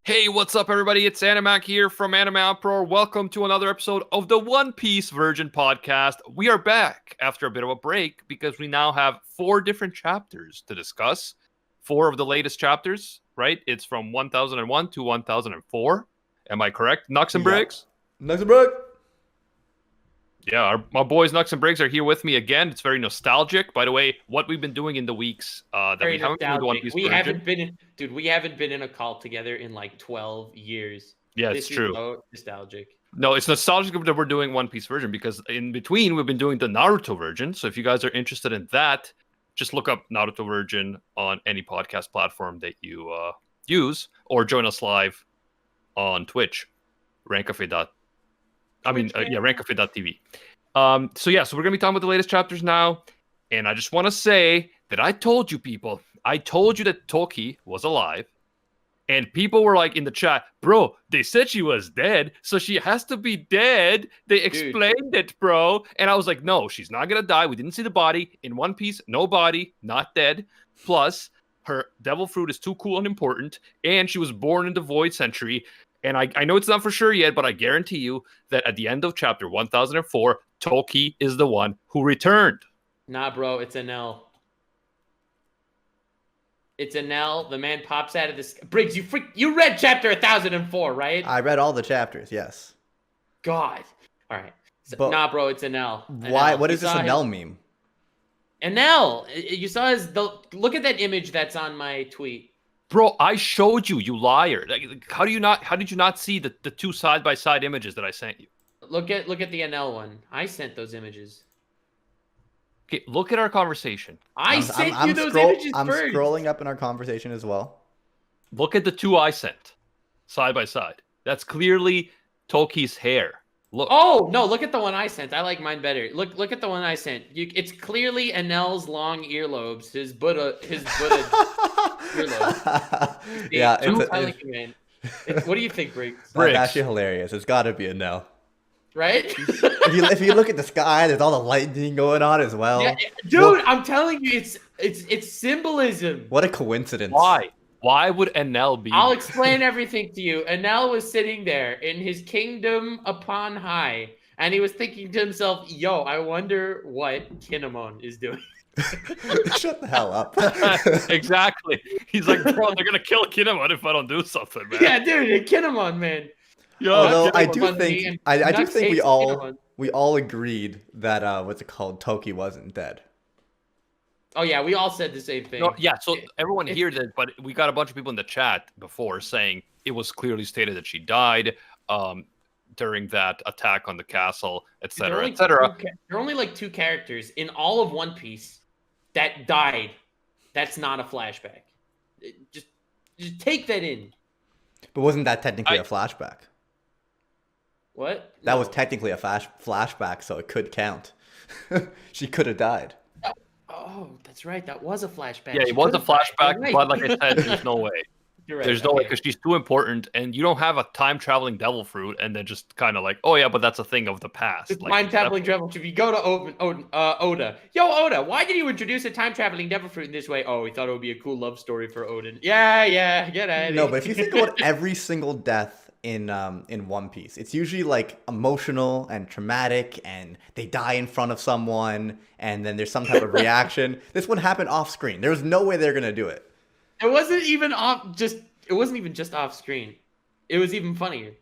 Hey, what's up, everybody? It's Animac here from Anime Uproar. Welcome to another episode of the One Piece Virgin Podcast. We are back after a bit of a break because we now have 4 different chapters to discuss. 4 of the latest chapters, right? It's from 1001 to 1004. Am I correct? Nux and Briggs? Nux and Briggs! Yeah, my boys Nux and Briggs are here with me again. It's very nostalgic. By the way, what we've been doing in the weeks that very we haven't been doing One Piece we Virgin. haven't been in, dude. We haven't been in a call together in like 12 years. Yeah, it's this true. Is so nostalgic. No, it's nostalgic that we're doing One Piece Virgin because in between we've been doing the Naruto Virgin. So if you guys are interested in that, just look up Naruto Virgin on any podcast platform that you use, or join us live on Twitch, rankcafe.tv. So we're gonna be talking about the latest chapters now, and I just want to say that I told you that Toki was alive, and people were like in the chat, bro, they said she was dead, so she has to be dead. They explained it, bro, and I was like, no, she's not gonna die. We didn't see the body in One Piece. No body, not dead. Plus, her devil fruit is too cool and important, and she was born in the Void Century. And I know it's not for sure yet, but I guarantee you that at the end of chapter 1004, Toki is the one who returned. Nah, bro, it's Enel. It's Enel. The man pops out of this. Briggs, you read chapter 1004, right? I read all the chapters, yes. God. All right. But nah, bro, it's Enel. Why? What is this Enel meme? Enel. You saw look at that image that's on my tweet. Bro, I showed you, you liar. Like, how did you not see the 2 side-by-side images that I sent you? Look at the NL one. I sent those images. Okay, look at our conversation. I sent you those images I'm first. scrolling up in our conversation as well. Look at the 2 I sent, side by side. That's clearly Toki's hair. Look. Oh no! Look at the one I sent. I like mine better. Look at the one I sent. It's clearly Enel's long earlobes. His Buddha earlobes. Yeah, what do you think, Briggs? That's actually hilarious. It's got to be Enel, right? if you look at the sky, there's all the lightning going on as well. Yeah, dude, I'm telling you, it's symbolism. What a coincidence! Why would Enel be? I'll explain everything to you. Enel was sitting there in his kingdom upon high, and he was thinking to himself, yo, I wonder what Kinemon is doing. Shut the hell up. Exactly. He's like, bro, they're going to kill Kinemon if I don't do something, man. Yeah, dude, Kinemon, man. Yo, although I do think we all agreed that, what's it called, Toki wasn't dead. Oh, yeah, we all said the same thing. No, yeah, so everyone here did, but we got a bunch of people in the chat before saying it was clearly stated that she died during that attack on the castle, etc., etc. There are only like 2 characters in all of One Piece that died. That's not a flashback. Just take that in. But wasn't that technically a flashback? What? That was technically a flashback, so it could count. She could have died. Oh, that's right. That was a flashback. Yeah, it was a flashback, but like I said, there's no way. Right, there's no way because she's too important, and you don't have a time-traveling devil fruit, and then just kind of like, oh yeah, but that's a thing of the past. It's time-traveling devil fruit. If you go to Oda. Yo, Oda, why did you introduce a time-traveling devil fruit in this way? Oh, we thought it would be a cool love story for Odin. Yeah, get out of here. No, but if you think about every single death in One Piece, it's usually like emotional and traumatic, and they die in front of someone, and then there's some type of reaction. This one happened off screen. There was no way they're gonna do it. It wasn't even just off screen. It was even funnier.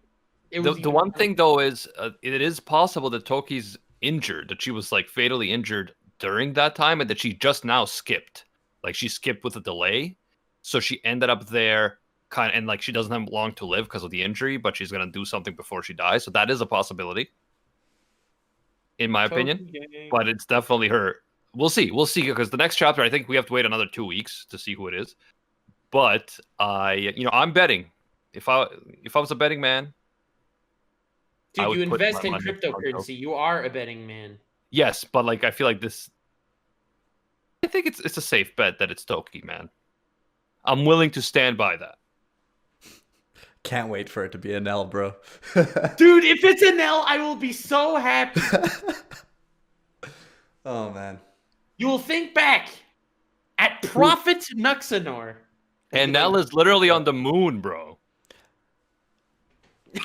The one thing though is it is possible that Toki's injured, that she was like fatally injured during that time, and that she just now skipped. Like she skipped with a delay, so she ended up there. And like she doesn't have long to live because of the injury, but she's gonna do something before she dies. So that is a possibility, in my opinion. But it's definitely her. We'll see because the next chapter, I think we have to wait another 2 weeks to see who it is. But I'm betting. If I was a betting man, dude, you invest in cryptocurrency. You are a betting man. Yes, but like I feel like this. I think it's a safe bet that it's Toki, man. I'm willing to stand by that. Can't wait for it to be an L, bro. Dude, if it's an L, I will be so happy. Oh, man. You will think back at Prophet Nuxanor. And Nell is literally on the moon, bro.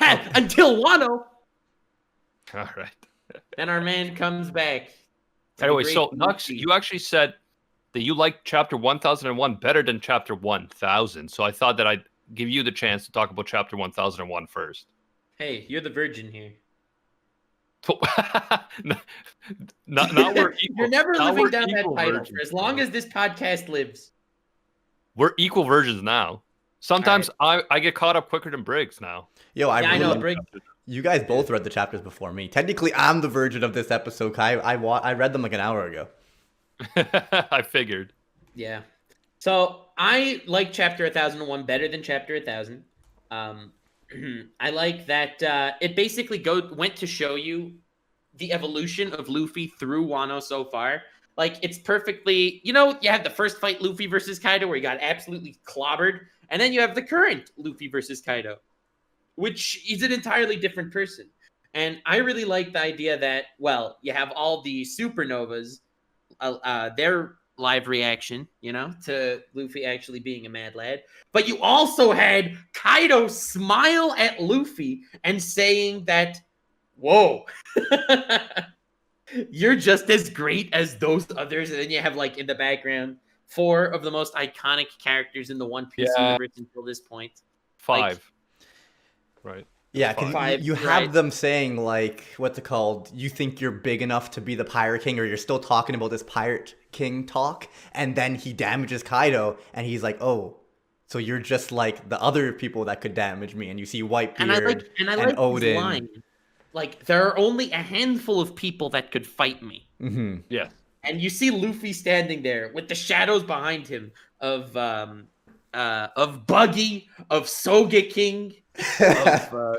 Until Wano. All right. Then our man comes back. Anyway, so Nux, you actually said that you liked chapter 1001 better than chapter 1000. So I thought that I'd give you the chance to talk about chapter 1001 first. Hey, you're the virgin here. Now we're equal. You're never Now living we're down that equal title virgins, for as long bro. as this podcast lives. We're equal versions now. Sometimes I get caught up quicker than Briggs now. Yo, I know, Brig. You guys both read the chapters before me. Technically, I'm the virgin of this episode. Kai, I read them like an hour ago. I figured. Yeah. So I like chapter 1001 better than chapter 1000. I like that it basically went to show you the evolution of Luffy through Wano so far. Like, it's perfectly, you have the first fight, Luffy versus Kaido, where he got absolutely clobbered. And then you have the current Luffy versus Kaido, which is an entirely different person. And I really like the idea that, well, you have all the supernovas, their live reaction, to Luffy actually being a mad lad. But you also had Kaido smile at Luffy and saying that, whoa, you're just as great as those others. And then you have, like, in the background, 4 of the most iconic characters in the One Piece universe until this point. 5. Right. Yeah, Five, you have right. them saying, like, what's it called? You think you're big enough to be the Pirate King, or you're still talking about this Pirate King talk, and then he damages Kaido, and he's like, oh, so you're just like the other people that could damage me, and you see Whitebeard and I like Odin. his line. Like, there are only a handful of people that could fight me. Mm-hmm. Yeah. And you see Luffy standing there with the shadows behind him of Buggy, of Sogeking, of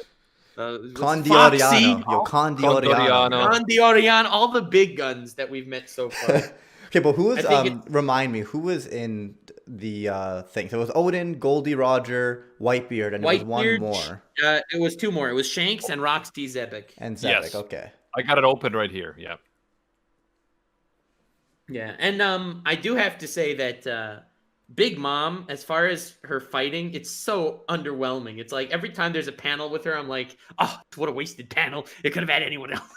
Condioriano. Yo, Condioriano. Condioriano, all the big guns that we've met so far. Okay, but who was, I think remind me, who was in the thing? So it was Odin, Goldie Roger, Whitebeard, and there was one more. It was 2 more. It was Shanks and Roxy Zebek. And Zebek, Yes. okay. I got it open right here. Yeah. Yeah, and I do have to say that Big Mom, as far as her fighting, it's so underwhelming. It's like every time there's a panel with her, I'm like, oh, what a wasted panel. It could have had anyone else.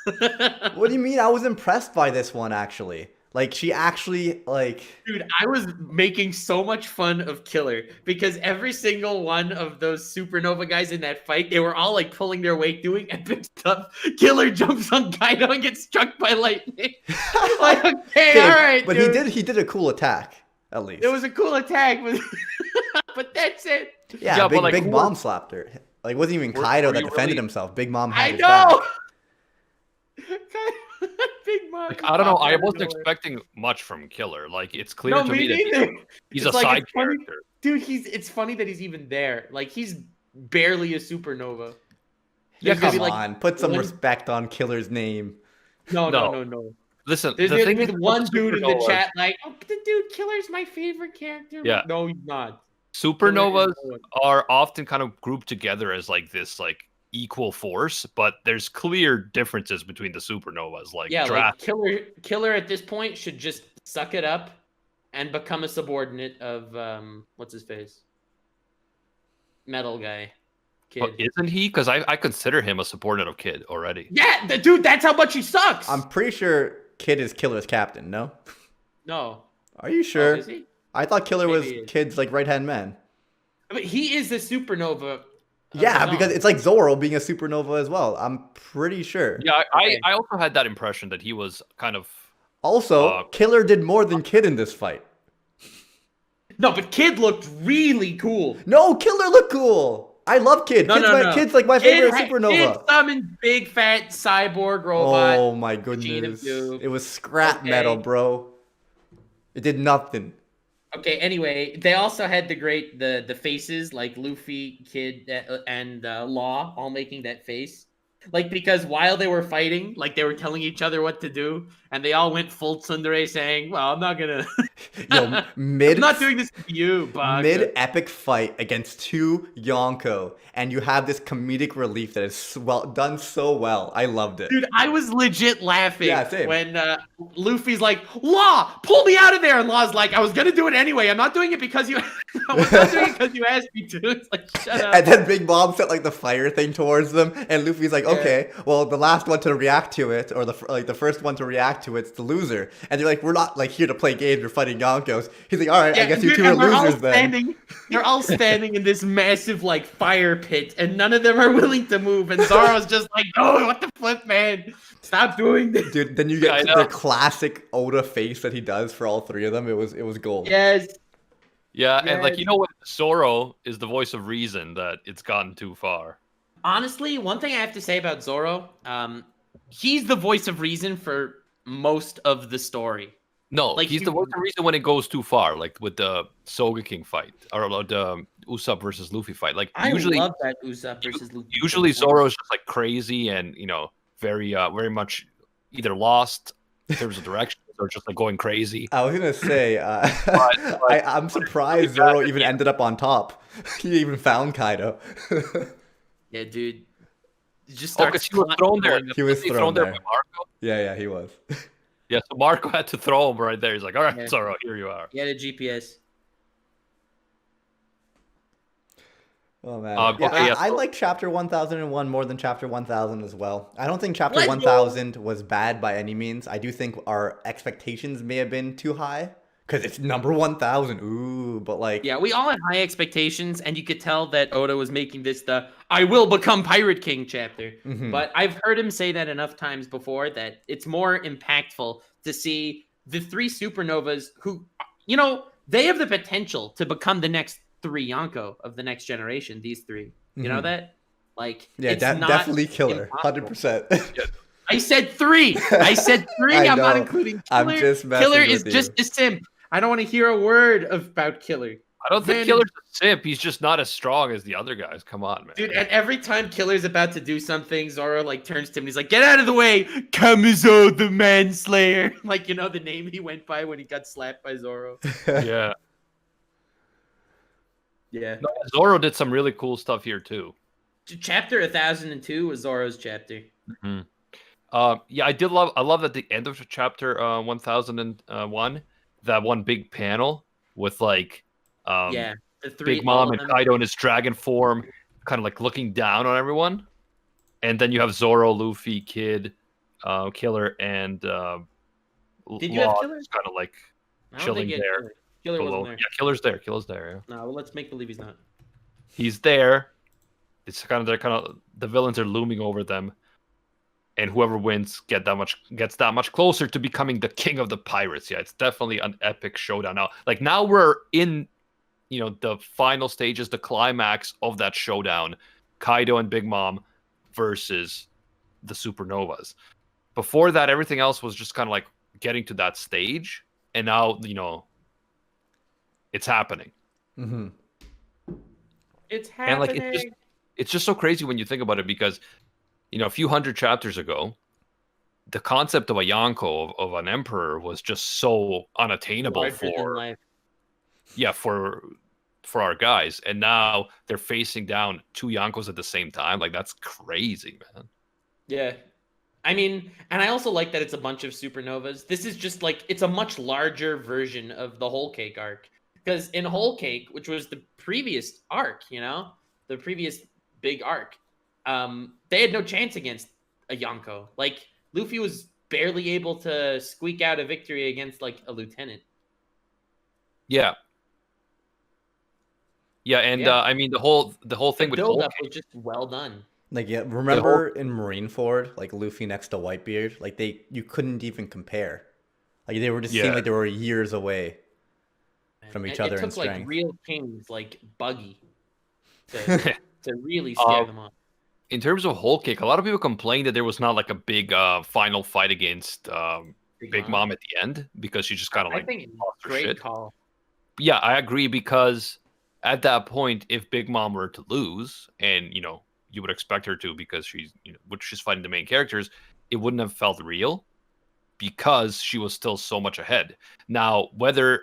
What do you mean? I was impressed by this one, actually. Like, she actually, like... Dude, I was making so much fun of Killer because every single one of those supernova guys in that fight, they were all like pulling their weight, doing epic stuff. Killer jumps on Kaido and gets struck by lightning. Like, okay, all right, but dude. he did a cool attack, at least. It was a cool attack, but that's it. Yeah, but, like, Big Mom slapped her. Like, it wasn't even Kaido that defended himself. Big Mom had I his know. back. Big Mom. Like, I don't know. I wasn't expecting much from Killer. Like, it's clear No, to me me that neither. he's It's a like, side it's funny- character. Dude, it's funny that he's even there. Like, he's barely a supernova. Yeah, There's gonna come be, like, on. Put some one- respect on Killer's name. No. Listen, There's the gonna thing be is, one dude in the supernovas- chat like, oh, the dude Killer's my favorite character. Yeah. No, he's not. Supernovas Killer is are often kind of grouped together as like this like equal force, but there's clear differences between the supernovas. Like, Yeah, draft. like Killer at this point should just suck it up and become a subordinate of what's his face? Metal guy. Kid. But isn't he? Because I consider him a subordinate of Kid already. Yeah, dude, that's how much he sucks. I'm pretty sure Kid is Killer's captain, no? No. Are you sure? Oh, is he? I thought Killer was Maybe he is. Kid's, like, right-hand man. I mean, he is the supernova. of Yeah, his because own. it's like Zoro being a supernova as well. I'm pretty sure. Yeah, Okay. I also had that impression that he was kind of. Also, Killer did more than Kid in this fight. No, but Kid looked really cool. No, Killer looked cool. I love Kid. No, no. Kid's like my favorite supernova. Kid summoned big fat cyborg robot. Oh my Gene of goodness. Doom. It was scrap Okay. metal, bro. It did nothing. Okay, anyway, they also had the faces like Luffy, Kid, and Law all making that face. Like, because while they were fighting, like, they were telling each other what to do, and they all went full tsundere saying, well, I'm not gonna... Yo, I'm mid not doing this to you, mid Baka. epic fight against two Yonko, and you have this comedic relief that is done so well. I loved it. Dude, I was legit laughing Yeah, same. when Luffy's like, Law, pull me out of there. And Law's like, I was going to do it anyway. I'm not doing it because you... I was not doing it because you asked me to. It's like, shut up. And then Big Mom set like the fire thing towards them, and Luffy's like, "Okay, well, the last one to react to it, or the first one to react to it's the loser." And they're like, "We're not like here to play games. We're fighting Yonkos." He's like, "All right, I guess you two are losers then." They're all standing in this massive like fire pit, and none of them are willing to move. And Zoro's just like, "Oh, what the flip, man? Stop doing this." Dude, then you get the classic Oda face that he does for all three of them. It was gold. Yes. Yeah, and like, you know what? Zoro is the voice of reason that it's gotten too far. Honestly, one thing I have to say about Zoro, he's the voice of reason for most of the story. No, Like, he's the voice of reason when it goes too far, like with the Soga King fight or the Usopp versus Luffy fight. Like I usually, love that Usopp versus Luffy. usually Zoro's just like crazy and very much either lost in terms of direction or just like going crazy. I was gonna say, I'm surprised Zoro even ended up on top. He even found Kaido. Yeah, dude. He just Oh, starts because he was thrown there. He was thrown there there. by Marco. Yeah, he was. Yeah, so Marco had to throw him right there. He's like, "All right, Yeah. Zoro, here you are." He had a GPS. Oh man, Okay, yeah, I so- like Chapter 1001 more than Chapter 1000 as well. I don't think Chapter Let's go. 1000 was bad by any means. I do think our expectations may have been too high because it's number 1000. Ooh, but like, Yeah, we all had high expectations, and you could tell that Oda was making this the "I will become Pirate King" chapter. mhm. But I've heard him say that enough times before that it's more impactful to see the three supernovas who, they have the potential to become the next three Yonko of the next generation. These three, you know Mhm. that? Like, yeah, it's not definitely killer, impossible. 100%. I said three. I said three. I I'm not know. including I'm Killer. just messing Killer with is you. just a simp. I don't want to hear a word about Killer. I don't think Man, Killer's a simp. He's just not as strong as the other guys. Come on, man. Dude, and every time Killer's about to do something, Zoro like turns to him and he's like, "Get out of the way, Kamizo the Manslayer." Like, the name he went by when he got slapped by Zoro. Yeah. Yeah. No, Zoro did some really cool stuff here too. Chapter 1002 was Zoro's chapter. Yeah, I love at the end of chapter 1001, that one big panel with like Yeah. The three Big Mom all and of them. Kaido in his dragon form, kind of like looking down on everyone. And then you have Zoro, Luffy, Kid, Killer, and Did you have Law Killer? just kind of like I don't chilling think he had there Killer. Killer below. wasn't there. Yeah, Killer's there. Killer's there. Yeah. No, well, let's make believe he's not. He's there. It's kind of the villains are looming over them, and whoever wins gets that much closer to becoming the king of the pirates. Yeah, it's definitely an epic showdown now. Like now we're in, the final stages, the climax of that showdown. Kaido and Big Mom versus the supernovas. Before that, everything else was just kind of like getting to that stage, and now it's happening. hmm It's And like happening. it's just so crazy when you think about it because a few hundred chapters ago the concept of a Yonko of an emperor was just so unattainable Larger than for life. for our guys, and now they're facing down two Yonkos at the same time. Like that's crazy, man. Yeah. I mean, and I also like that it's a bunch of supernovas. This is just like, it's a much larger version of the Whole Cake arc. Because in Whole Cake, which was the previous arc, the previous big arc, they had no chance against a Yonko. Like, Luffy was barely able to squeak out a victory against, like, a lieutenant. Yeah. And Yeah. I mean the whole thing The with Whole build-up Cake, was just well done. Like, yeah, remember in Marineford, like Luffy next to Whitebeard, like you couldn't even compare. Like they were just seemed Yeah. like they were years away from And each other it in took, like, strength. real kings, like Buggy, to really scare them off. in terms of Whole Cake, a lot of people complained that there was not like a big final fight against Big Mom at the end because she just kind of I like think lost her great shit. call. Yeah, I agree because at that point, if Big Mom were to lose and you would expect her to, because she's, which she's fighting the main characters, it wouldn't have felt real because she was still so much ahead. Now, whether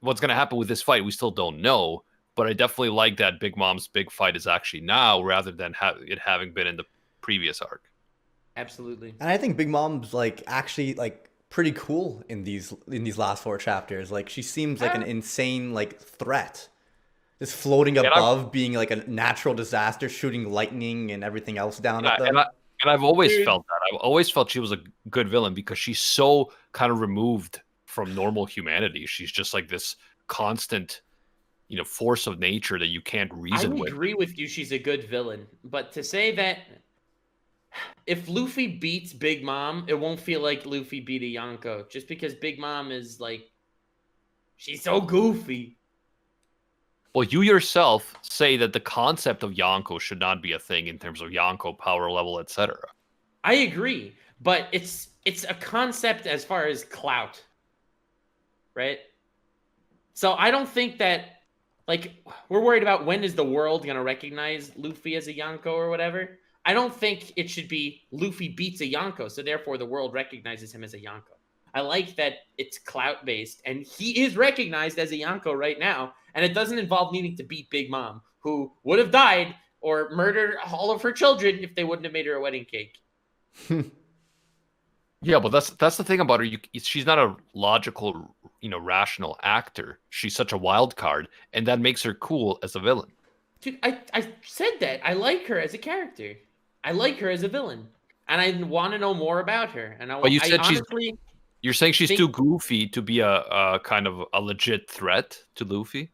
what's going to happen with this fight, we still don't know. But I definitely like that Big Mom's big fight is actually now rather than it having been in the previous arc. Absolutely. And I think Big Mom's like actually like pretty cool in these last 4 chapters. Like she seems like an insane like threat. Just floating above, being like a natural disaster, shooting lightning and everything else down at them. And I've always felt that. I've always felt she was a good villain because she's so kind of removed from normal humanity. She's just like this constant, force of nature that you can't reason with. I agree with you. She's a good villain. But to say that if Luffy beats Big Mom, it won't feel like Luffy beat a Yonko. Just because Big Mom is like, she's so goofy. Well, you yourself say that the concept of Yonko should not be a thing in terms of Yonko power level, etc. I agree, but it's a concept as far as clout, right? So I don't think that, like, we're worried about when is the world going to recognize Luffy as a Yonko or whatever. I don't think it should be Luffy beats a Yonko, so therefore the world recognizes him as a Yonko. I like that it's clout-based, and he is recognized as a Yonko right now, and it doesn't involve needing to beat Big Mom, who would have died or murdered all of her children if they wouldn't have made her a wedding cake. Yeah, but that's the thing about her. She's not a logical, rational actor. She's such a wild card, and that makes her cool as a villain. Dude, I said that. I like her as a character. I like her as a villain, and I want to know more about her. And But you said honestly, you're saying she's too goofy to be a kind of a legit threat to Luffy?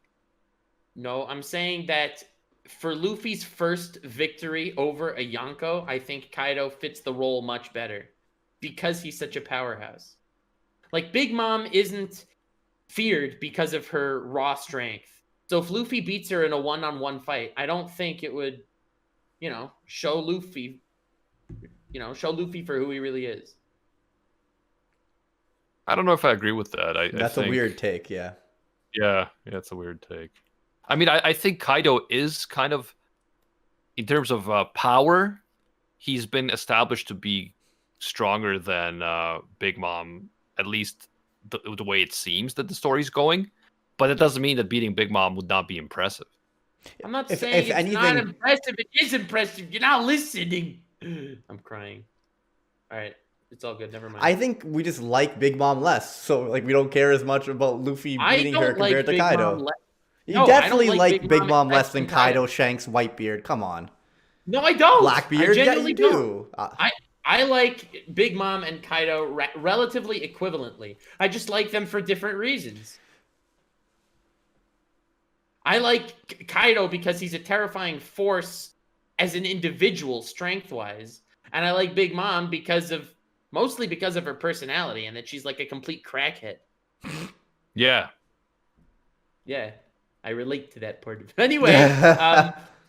No, I'm saying that for Luffy's first victory over a Yonko, I think Kaido fits the role much better because he's such a powerhouse. Like, Big Mom isn't feared because of her raw strength. So if Luffy beats her in a one-on-one fight, I don't think it would, show Luffy for who he really is. I don't know if I agree with that. That's a weird take, yeah. Yeah, it's a weird take. I mean, I think Kaido is kind of, in terms of power, he's been established to be stronger than Big Mom, at least the way it seems that the story's going. But it doesn't mean that beating Big Mom would not be impressive. I'm not saying it's not impressive. It is impressive. You're not listening. I'm crying. All right. It's all good. Never mind. I think we just like Big Mom less. So, like, we don't care as much about Luffy beating her compared to Kaido. You definitely like Big Mom less than Kaido, Shanks, Whitebeard. Come on. No, I don't. Blackbeard, yeah, you do. I like Big Mom and Kaido relatively equivalently. I just like them for different reasons. I like Kaido because he's a terrifying force as an individual, strength-wise. And I like Big Mom mostly because of her personality and that she's like a complete crackhead. Yeah. Yeah. I relate to that part of it. Anyway,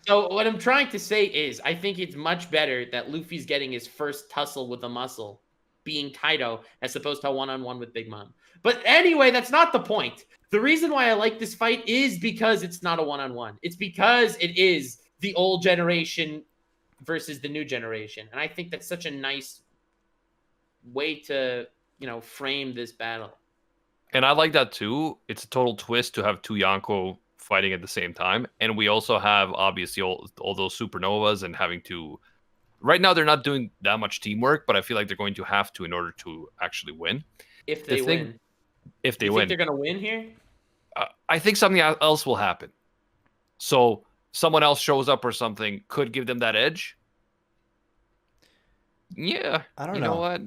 so what I'm trying to say is I think it's much better that Luffy's getting his first tussle with a muscle, being Kaido, as opposed to a one-on-one with Big Mom. But anyway, that's not the point. The reason why I like this fight is because it's not a one-on-one. It's because it is the old generation versus the new generation. And I think that's such a nice way to, frame this battle. And I like that too. It's a total twist to have two Yonko fighting at the same time. And we also have, obviously, all those supernovas and having to... Right now, they're not doing that much teamwork, but I feel like they're going to have to in order to actually win. If they win. If they you win. Think they're going to win here? I think something else will happen. So someone else shows up or something could give them that edge. Yeah. I don't know. You know what?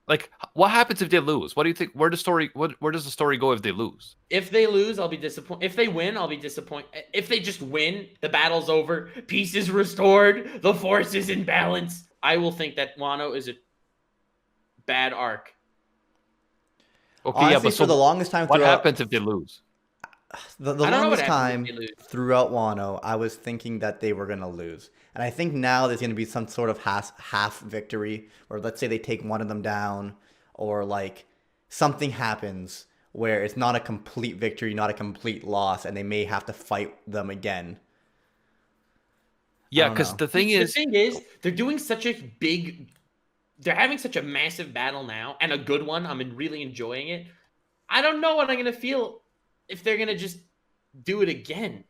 Like, what happens if they lose? What do you think? Where does the story go if they lose? If they lose, I'll be disappointed. If they win, I'll be disappointed. If they just win, the battle's over, peace is restored, the force is in balance, I will think that Wano is a bad arc. Okay, honestly, yeah, but for the longest time, what happens if they lose? The longest time throughout Wano, I was thinking that they were going to lose. And I think now there's going to be some sort of half victory, or let's say they take one of them down, or like something happens where it's not a complete victory, not a complete loss, and they may have to fight them again. Yeah, don't because know. the thing is, they're doing such a big, they're having such a massive battle now, and a good one. I'm really enjoying it. I don't know what I'm gonna feel if they're gonna just do it again.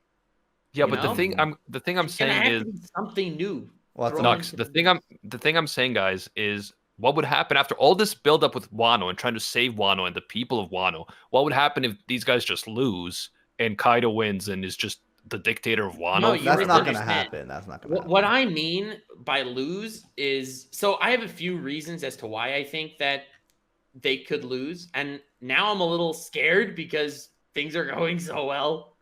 yeah, You but the know, thing I'm it's gonna saying have is, to be something new. Well, that's thrown Nux, into the the thing mix. I'm saying, guys, is what would happen after all this build up with Wano and trying to save Wano and the people of Wano? What would happen if these guys just lose and Kaido wins and is just the dictator of Wano? No, you That's not gonna misunderstand. happen. That's not gonna happen. What I mean by lose is, so I have a few reasons as to why I think that they could lose, and now I'm a little scared because things are going so well.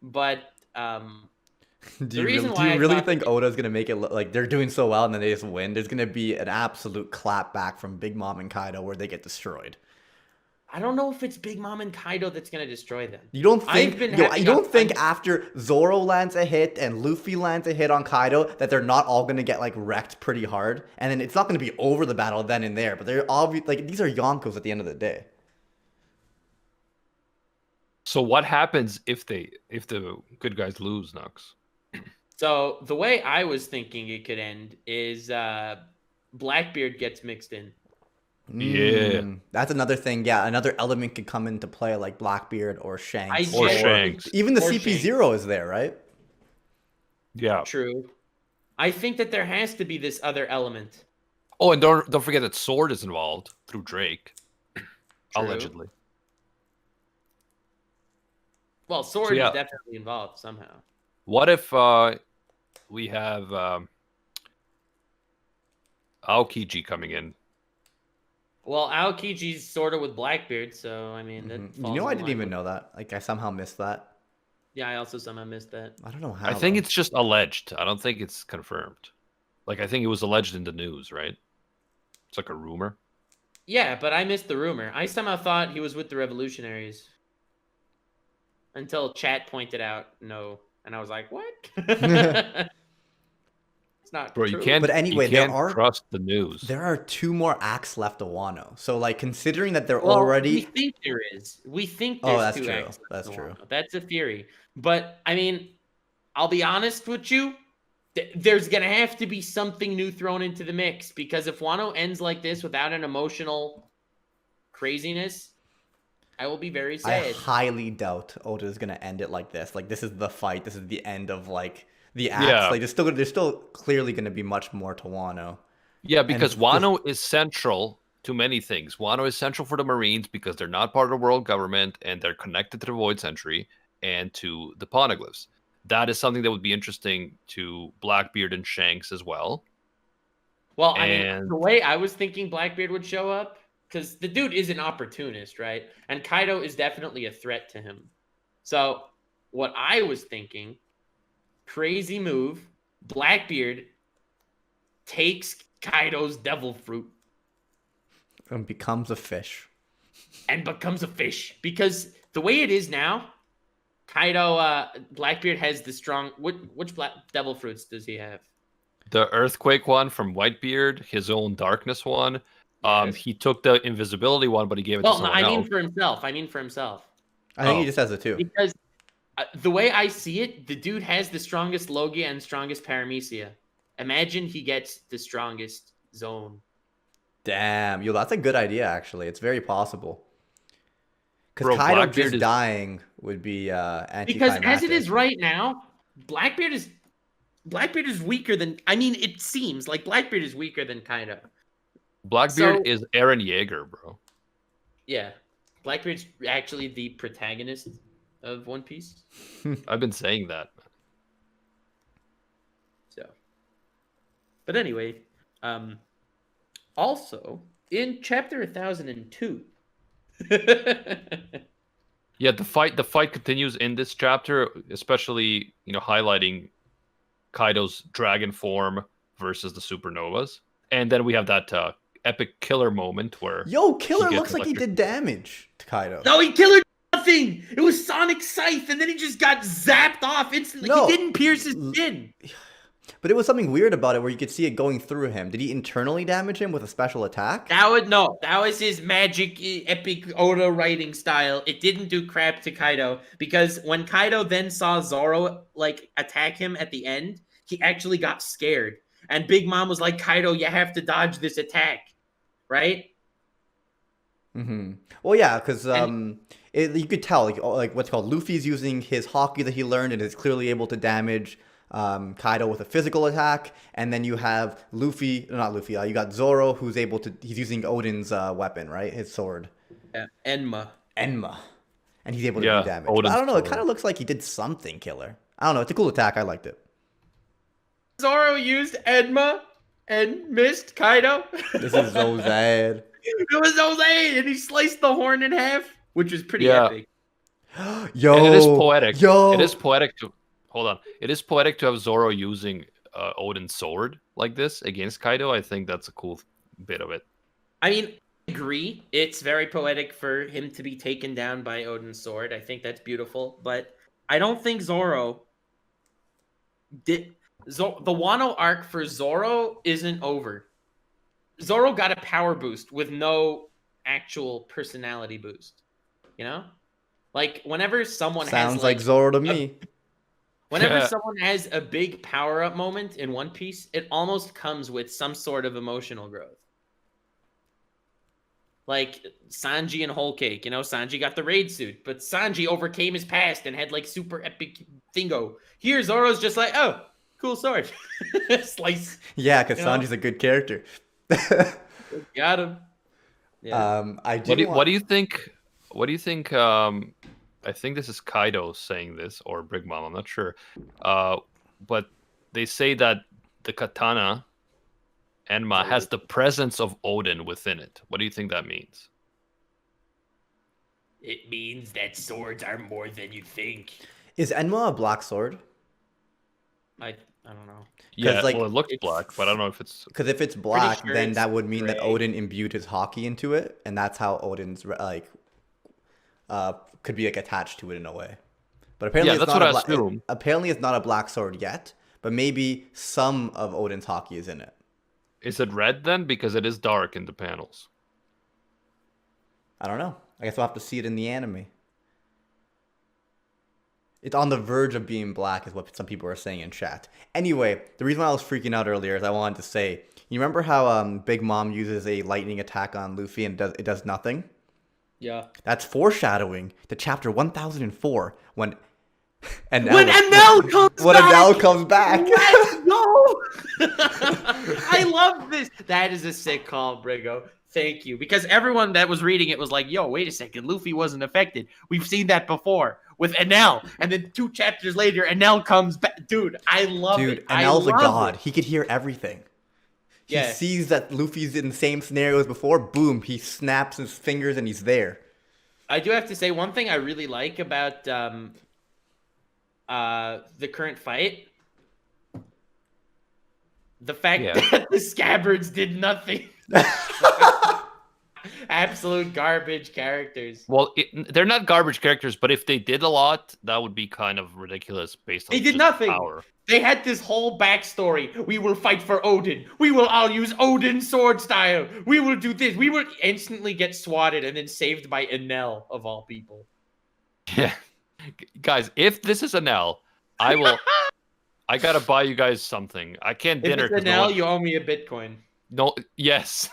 But Do the you reason really, do why you I really thought think that Oda's gonna make it look like they're doing so well and then they just win? There's gonna be an absolute clap back from Big Mom and Kaido where they get destroyed. I don't know if it's Big Mom and Kaido that's gonna destroy them. You don't I've think been you having don't a- think after Zoro lands a hit and Luffy lands a hit on Kaido that they're not all gonna get like wrecked pretty hard, and then it's not gonna be over the battle then and there. But they're obvious like these are Yonkos at the end of the day. So what happens if the good guys lose, Nux? So the way I was thinking it could end is Blackbeard gets mixed in. Yeah. That's another thing. Yeah, another element could come into play like Blackbeard or Shanks. Or genuinely- Shanks. Even the or CP0 is there, right? Yeah. True. I think that there has to be this other element. Oh, and don't forget that Sword is involved through Drake, True. allegedly. Well, Sword yeah. is definitely involved somehow. What if we have Aokiji coming in? Well, Aokiji's sort of with Blackbeard, so I mean, that You falls know, in I didn't line even with- know that. Like, I somehow missed that. Yeah, I also somehow missed that. I don't know how. I think though. it's just alleged. I don't think it's confirmed. Like, I think it was alleged in the news, right? It's like a rumor. Yeah, but I missed the rumor. I somehow thought he was with the Revolutionaries. Until chat pointed out no. And I was like, what? It's not Bro, true. you can't. But anyway, you can't there are- trust the news. There are 2 more acts left of Wano. So, like, considering that they're Well, already. we think there is. We think Oh, there's that's 2 true. acts. That's in true. Wano. That's a theory. But, I mean, I'll be honest with you. There's going to have to be something new thrown into the mix. Because if Wano ends like this without an emotional craziness, I will be very I sad. highly doubt Oda is gonna end it like this. Like, this is the fight. This is the end of like the acts. Yeah. Like, there's still clearly gonna be much more to Wano. Yeah, because And Wano is central to many things. Wano is central for the Marines because they're not part of the world government and they're connected to the Void Century and to the Poneglyphs. That is something that would be interesting to Blackbeard and Shanks as well. Well, I mean, And- the way I was thinking Blackbeard would show up, because the dude is an opportunist, right? And Kaido is definitely a threat to him. So, what I was thinking, crazy move, Blackbeard takes Kaido's devil fruit And becomes a fish. and becomes a fish. Because the way it is now, Kaido, Blackbeard has the strong. Which devil fruits does he have? The Earthquake one from Whitebeard, his own Darkness one. Yes. He took the Invisibility one, but he gave it to Well, no, someone I mean else. for himself. I mean for himself. I think Oh. he just has the 2. Because the way I see it, the dude has the strongest Logia and strongest Paramecia. Imagine he gets the strongest zone. Damn, yo, that's a good idea. Actually, it's very possible. Because Bro, Kaido Blackbeard just is- dying would be Because anticlimactic. as it is right now, Blackbeard is weaker than. I mean, it seems like Blackbeard is weaker than Kaido. Blackbeard So- is Eren Yeager, bro. Yeah, Blackbeard's actually the protagonist of One Piece. I've been saying that. So, but anyway, also in chapter 1002. Yeah, the fight continues in this chapter, especially highlighting Kaido's dragon form versus the supernovas, and then we have that epic killer moment where Yo, Killer gets looks like he electric- did damage to Kaido. No, he killed nothing. It was Sonic Scythe, and then he just got zapped off instantly. No. He didn't pierce his skin. But it was something weird about it where you could see it going through him. Did he internally damage him with a special attack? That was his magic epic Oda writing style. It didn't do crap to Kaido because when Kaido then saw Zoro like attack him at the end, he actually got scared. And Big Mom was like, Kaido, you have to dodge this attack, right? Well, yeah, because And you could tell like what's called Luffy's using his hockey that he learned and is clearly able to damage Kaido with a physical attack, and then you have not Luffy. You got Zoro who's able to. He's using Odin's weapon, right? His sword. Enma. Enma, and he's able to do damage. But Odin's I don't know. It sword. kind of looks like he did something killer. I don't know. It's a cool attack. I liked it. Zoro used Enma and missed Kaido. This is so sad. It was Jose, and he sliced the horn in half, which was pretty Yeah. epic. Yo, And it is poetic. Yo, It is poetic to hold on. It is poetic to have Zoro using Odin's sword like this against Kaido. I think that's a cool bit of it. I mean, I agree. It's very poetic for him to be taken down by Odin's sword. I think that's beautiful, but I don't think Zoro did. The Wano arc for Zoro isn't over. Zoro got a power boost with no actual personality boost. You know? Like, whenever someone sounds has like Zoro to me. Whenever someone has a big power-up moment in One Piece, it almost comes with some sort of emotional growth. Like Sanji and Whole Cake, Sanji got the raid suit, but Sanji overcame his past and had like super epic thingo. Here, Zoro's just like, oh, cool sword. Slice. Yeah, because Sanji's a good character. Got him. Yeah. What do you think? What do you think? I think this is Kaido saying this, or Big Mom. I'm not sure. But they say that the katana Enma has the presence of Odin within it. What do you think that means? It means that swords are more than you think. Is Enma a black sword? I don't know. Yeah, like, well, it looks black, but I don't know if it's... Because if it's black, sure then it's that would mean that gray. Odin imbued his hockey into it, and that's how Odin's could be like attached to it in a way. But apparently, Yeah, it's that's not what I assume. apparently it's not a black sword yet, but maybe some of Odin's hockey is in it. Is it red then? Because it is dark in the panels. I don't know. I guess we'll have to see it in the anime. It's on the verge of being black, is what some people are saying in chat. Anyway, the reason why I was freaking out earlier is I wanted to say, you remember how Big Mom uses a lightning attack on Luffy and it does nothing? Yeah. That's foreshadowing to chapter 1004 when When Enel comes when back! Enel comes back. Let's go! I love this. That is a sick call, Brigo. Thank you. Because everyone that was reading it was like, yo, wait a second. Luffy wasn't affected. We've seen that before with Enel. And then 2 chapters later, Enel comes back. Dude, I love it. Dude, Enel's a love god. it. He could hear everything. He Yeah. sees that Luffy's in the same scenario as before. Boom, he snaps his fingers and he's there. I do have to say, one thing I really like about the current fight, the fact that the scabbards did nothing. Absolute garbage characters. Well, they're not garbage characters, but if they did a lot, that would be kind of ridiculous based on They did just nothing. power. They had this whole backstory. We will fight for Odin. We will all use Odin's sword style. We will do this. We will instantly get swatted and then saved by Enel, of all people. Yeah. Guys, if this is Enel, I will... I gotta buy you guys something. I can't If dinner. it's 'cause Enel, you owe me a Bitcoin. No, yes.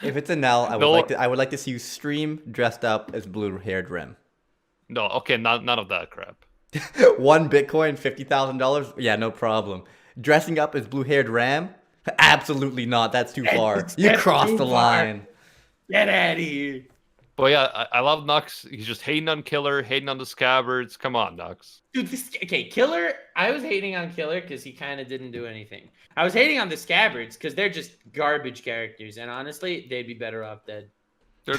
If it's Enel, No. I would like to see you stream dressed up as blue-haired Rim. No, okay, none of that crap. 1 Bitcoin, $50,000? Yeah, no problem. Dressing up as blue-haired Ram? Absolutely not. That's too far. You That's crossed too the far. line. Get out of here. But yeah, I love Nux. He's just hating on Killer, hating on the Scabbards. Come on, Nux. Dude, Killer, I was hating on Killer because he kind of didn't do anything. I was hating on the Scabbards because they're just garbage characters, and honestly, they'd be better off dead. They're...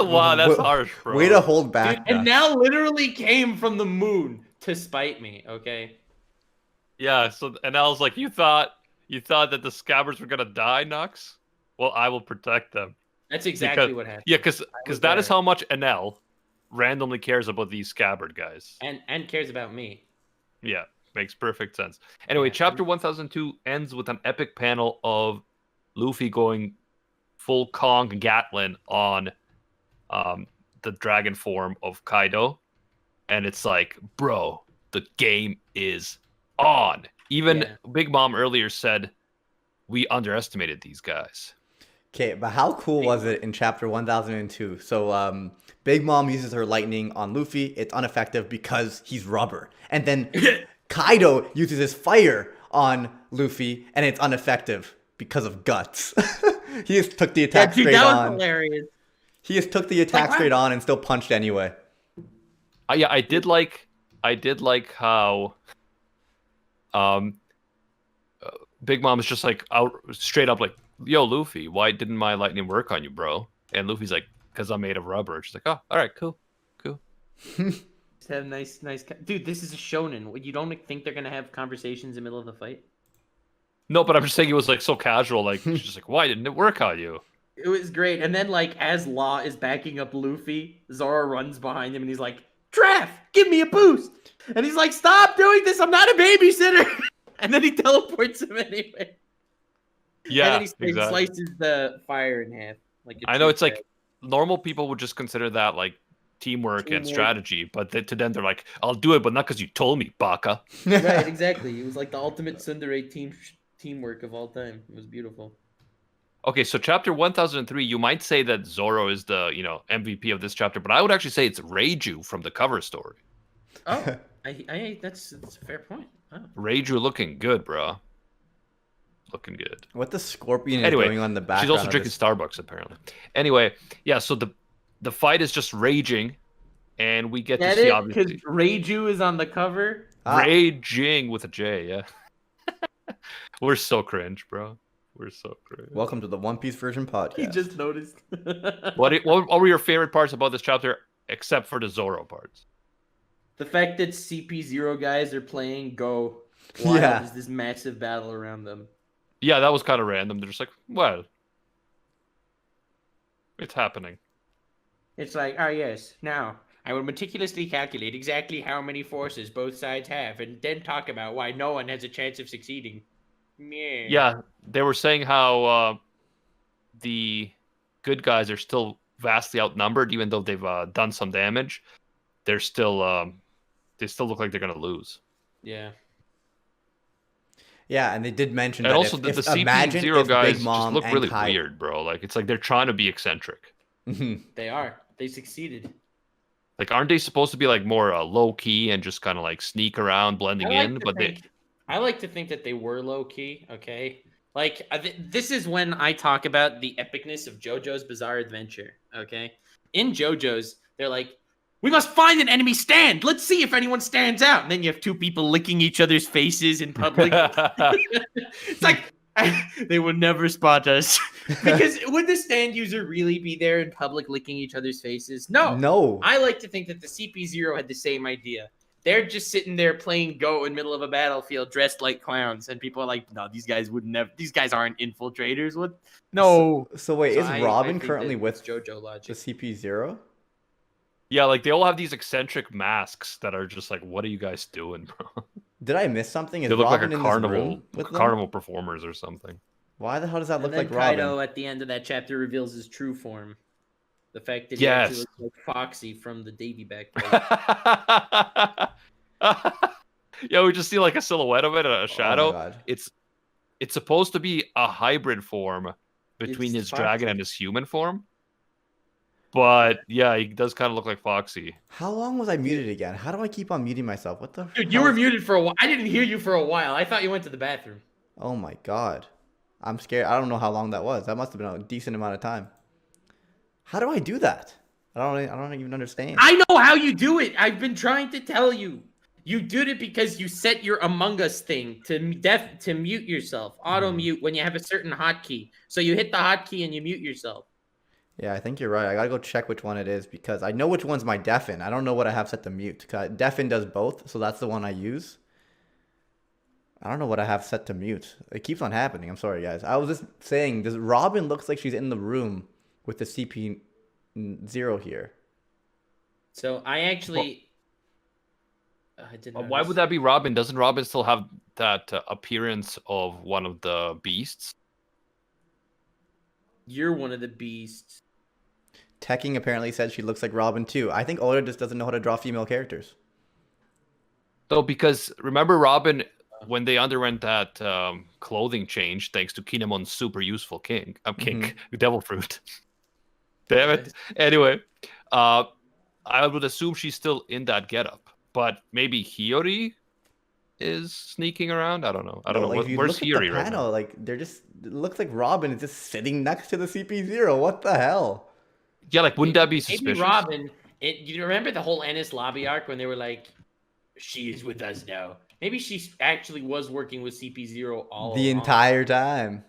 Wow, that's harsh, bro. Way to hold back. Dude, and Nux. now literally came from the moon to spite me, okay? Yeah, so and I was like, you thought that the Scabbards were gonna die, Nux? Well, I will protect them. That's exactly what happened. Yeah, because was that is there. how much Enel randomly cares about these Scabbard guys. And cares about me. Yeah, makes perfect sense. Anyway, Yeah. chapter 1002 ends with an epic panel of Luffy going full Kong Gatlin on the dragon form of Kaido. And it's like, bro, the game is on. Even Yeah. Big Mom earlier said we underestimated these guys. Okay, but how cool was it in chapter 1002? So, Big Mom uses her lightning on Luffy. It's ineffective because he's rubber. And then Kaido uses his fire on Luffy, and it's ineffective because of guts. He just took the attack dude, straight that was on. hilarious. He just took the attack straight on and still punched anyway. Yeah, I did like how Big Mom is just like out straight up like, yo, Luffy, why didn't my lightning work on you, bro? And Luffy's like, because I'm made of rubber. She's like, oh, all right, cool. Just have nice. Dude, this is a shonen. You don't think they're gonna have conversations in the middle of the fight? No, but I'm just saying it was like so casual. Like she's just like, why didn't it work on you? It was great. And then, like, as Law is backing up Luffy, Zoro runs behind him and he's like, Traff, give me a boost. And he's like, stop doing this. I'm not a babysitter. And then he teleports him anyway. Yeah, and then he exactly. slices the fire in half. Like I know it's like normal people would just consider that like teamwork and strategy, but to them they're like, I'll do it, but not because you told me, baka. Right, exactly. It was like the ultimate tsundere teamwork of all time. It was beautiful. Okay, so chapter 1003, you might say that Zoro is the, MVP of this chapter, but I would actually say it's Reiju from the cover story. Oh, that's a fair point. Oh. Reiju looking good, bro. Looking good. What the scorpion Anyway, is going on in the background? she's also drinking Starbucks, apparently. Anyway, yeah, so the fight is just raging, and we get to see, obviously. Because Reiju is on the cover. Raging with a J, yeah. We're so cringe, bro. We're so cringe. Welcome to the One Piece version podcast. He just noticed. What were your favorite parts about this chapter, except for the Zoro parts? The fact that CP0 guys are playing Go while there's this massive battle around them. Yeah, that was kind of random. They're just like, well, it's happening. It's like, oh yes, now I will meticulously calculate exactly how many forces both sides have, and then talk about why no one has a chance of succeeding. Yeah, they were saying how the good guys are still vastly outnumbered, even though they've done some damage. They're still, they still look like they're gonna lose. Yeah. Yeah, and they did mention and that also if the CP0 CP0 guys just look really weird, bro. Like it's like they're trying to be eccentric. They are. They succeeded. Like, aren't they supposed to be like more low key and just kind of like sneak around, blending in? But I like to think that they were low key. Okay, like this is when I talk about the epicness of JoJo's Bizarre Adventure. Okay, in JoJo's, they're like, we must find an enemy stand. Let's see if anyone stands out. And then you have two people licking each other's faces in public. It's like, they would never spot us. Because would the stand user really be there in public licking each other's faces? No. I like to think that the CP0 had the same idea. They're just sitting there playing Go in the middle of a battlefield dressed like clowns. And people are like, no, these guys would never, these guys aren't infiltrators. What? No. So wait, is Robin currently with JoJo logic. The CP0? Yeah, like they all have these eccentric masks that are just like, what are you guys doing, bro? Did I miss something? Is they look Robin like a carnival performers or something. Why the hell does that look like Kaido Robin? at the end of that chapter reveals his true form. The fact that he actually looks like Foxy from the Davy back. Yeah, we just see like a silhouette of it, a shadow. Oh my God. It's supposed to be a hybrid form between his dragon and his human form. But yeah, he does kind of look like Foxy. How long was I muted again? How do I keep on muting myself? What the? Dude, you were muted for a while. I didn't hear you for a while. I thought you went to the bathroom. Oh my God, I'm scared. I don't know how long that was. That must have been a decent amount of time. How do I do that? I don't even understand. I know how you do it. I've been trying to tell you. You did it because you set your Among Us thing to mute yourself, auto mute when you have a certain hotkey. So you hit the hotkey and you mute yourself. Yeah, I think you're right. I gotta go check which one it is because I know which one's my deafen. I don't know what I have set to mute. Deafen does both, so that's the one I use. I don't know what I have set to mute. It keeps on happening. I'm sorry, guys. I was just saying, Robin looks like she's in the room with the CP0 here. So I actually... Why would that be Robin? Doesn't Robin still have that appearance of one of the beasts? You're one of the beasts. Tekking apparently said she looks like Robin too. I think Oda just doesn't know how to draw female characters. Though, because remember Robin when they underwent that clothing change, thanks to Kinemon's super useful kink, devil fruit. Damn it. Anyway, I would assume she's still in that getup, but maybe Hiyori is sneaking around. I don't know. I don't know. Like, if you Where's look at the Hiyori right panel, now? like it looks like Robin is just sitting next to the CP0. What the hell? Yeah, like wouldn't that be Maybe suspicious? Robin. You remember the whole Ennis lobby arc when they were like, "She is with us now." Maybe she actually was working with CP0 all The along. entire time.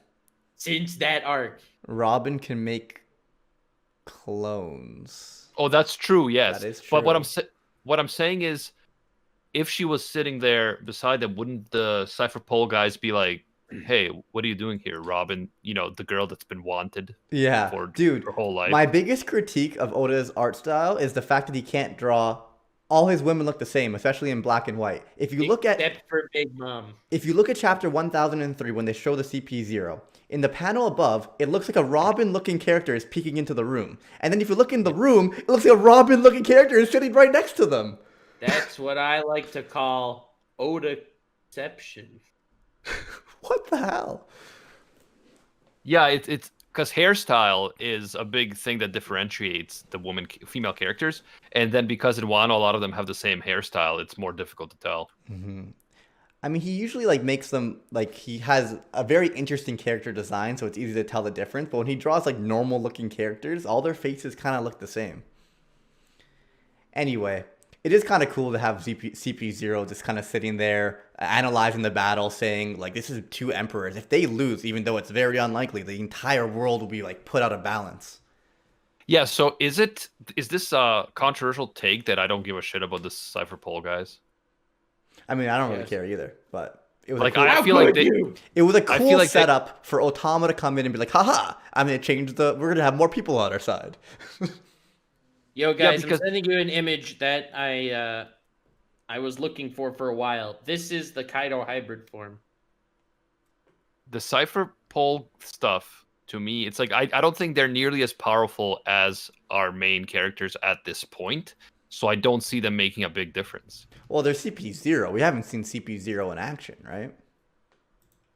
Since that arc. Robin can make clones. Oh, that's true. Yes, That is but true. what I'm saying is, if she was sitting there beside them, wouldn't the Cypher Pole guys be like, "Hey, what are you doing here, Robin? You know, the girl that's been wanted Yeah, for dude. her whole life." My biggest critique of Oda's art style is the fact that he can't draw all his women look the same, especially in black and white. Except for Big Mom. If you look at chapter 1003 when they show the CP0, in the panel above, it looks like a Robin-looking character is peeking into the room. And then if you look in the room, it looks like a Robin-looking character is sitting right next to them. That's what I like to call Odaception. What the hell? Yeah, it's because hairstyle is a big thing that differentiates the female characters, and then because in Wano a lot of them have the same hairstyle, it's more difficult to tell. I mean, he usually like makes them like he has a very interesting character design, so it's easy to tell the difference. But when he draws like normal looking characters, all their faces kind of look the same. Anyway, it is kind of cool to have CP0 just kind of sitting there analyzing the battle, saying like this is two emperors. If they lose, even though it's very unlikely, the entire world will be like put out of balance. Yeah, so is this a controversial take that I don't give a shit about the Cypher Pole guys? I mean, I don't really Yes. care either, but it was Like, a cool, I feel like it was a I cool feel like setup for Otama to come in and be like, haha, I'm gonna change we're gonna have more people on our side. Yo, guys, because- I'm sending you an image that I was looking for a while. This is the Kaido hybrid form. the Cypher Pole stuff, to me, it's like I don't think they're nearly as powerful as our main characters at this point. So I don't see them making a big difference. Well, there's CP0. We haven't seen CP0 in action, right?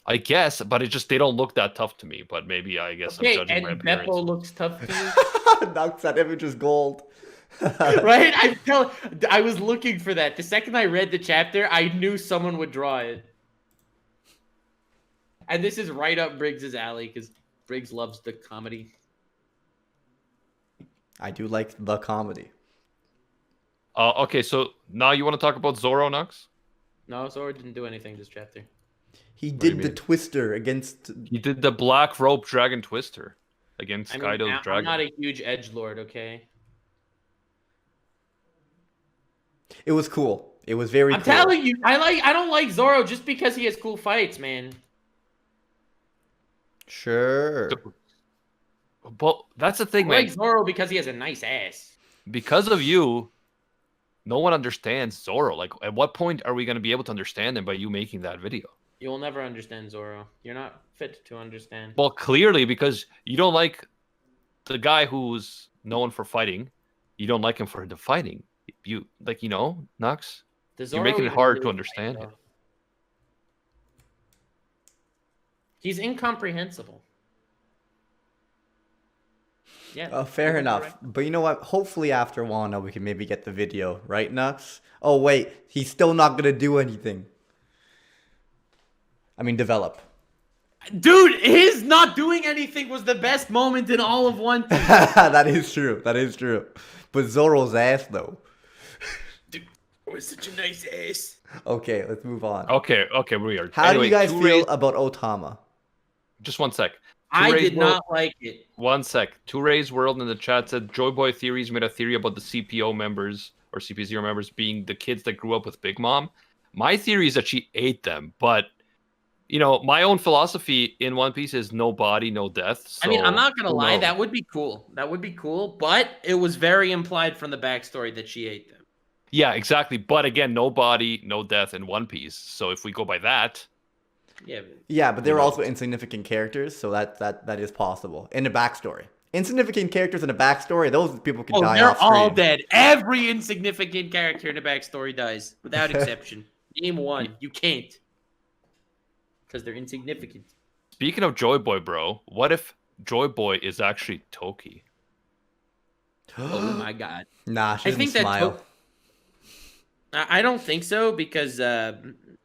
I guess, but it just they don't look that tough to me. But maybe I guess I'm Okay, judging my and appearance. Beppo looks tough to you. Knocks that image is gold. Right? I was looking for that. The second I read the chapter, I knew someone would draw it. And this is right up Briggs's alley because Briggs loves the comedy. I do like the comedy. Okay, so now you want to talk about Zoro, Nux? No, Zoro didn't do anything this chapter. He do you did the mean? twister against. He did the Black Rope Dragon Twister against I mean, Kaido's I'm dragon. not a huge edgelord, okay? It was cool. It was very. I'm cool. telling you, I don't like Zoro just because he has cool fights, man. Sure. But that's the thing, I man. like Zoro because he has a nice ass. Because of you, no one understands Zoro. Like, at what point are we going to be able to understand him by you making that video? You will never understand Zoro. You're not fit to understand. Well, clearly, because you don't like the guy who's known for fighting. You don't like him for the fighting. You like, Nux. The You're making it even hard really to understand fight, him. though. He's incomprehensible. Yeah. Fair you're enough. correct. But you know what? Hopefully after Wano we can maybe get the video, right, Nux? Oh wait, he's still not gonna do anything. I mean, develop. Dude, his not doing anything was the best moment in all of One Piece. That is true. That is true. But Zoro's ass though. Dude, it was such a nice ass. Okay, let's move on. Okay, we are. How do you guys Two feel Rays- about Otama? Just one sec. I Rays did World- not like it. One sec. Two Rays World in the chat said Joy Boy Theories made a theory about the CPO members or CP0 members being the kids that grew up with Big Mom. My theory is that she ate them, but my own philosophy in One Piece is no body, no death. So I mean, I'm not gonna who lie, knows? that would be cool. That would be cool, but it was very implied from the backstory that she ate them. Yeah, exactly. But again, no body, no death in One Piece. So if we go by that, Yeah. Yeah, but they were knows? also insignificant characters, so that is possible in a backstory. Insignificant characters in a backstory, those people can Oh, die they're off screen. all dead. Every insignificant character in the backstory dies, without exception. Name one. You can't. Because they're insignificant. Speaking of Joy Boy, bro, what if Joy Boy is actually Toki? Oh my god. Nah, she I doesn't think that smile. I don't think so because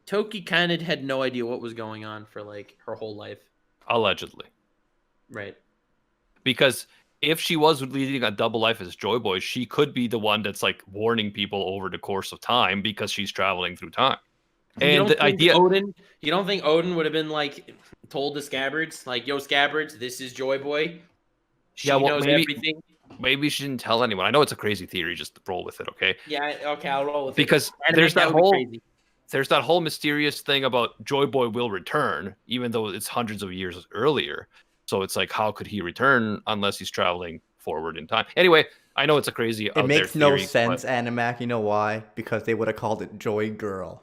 Toki kind of had no idea what was going on for like her whole life. Allegedly. Right. Because if she was leading a double life as Joy Boy, she could be the one that's like warning people over the course of time because she's traveling through time. You And don't the think idea, Odin? You don't think Odin would have been like told the Scabbards, like, "Yo, Scabbards, this is Joy Boy. She yeah, well, knows everything." maybe she didn't tell anyone. I know it's a crazy theory, just roll with it, okay? Yeah. Okay, I'll roll with it. Because Animate, that would be crazy. there's that whole mysterious thing about Joy Boy will return, even though it's hundreds of years earlier. So it's like, how could he return unless he's traveling forward in time? Anyway, I know it's a crazy It out there makes no theory, sense, but, Animac. You know why? Because they would have called it Joy Girl.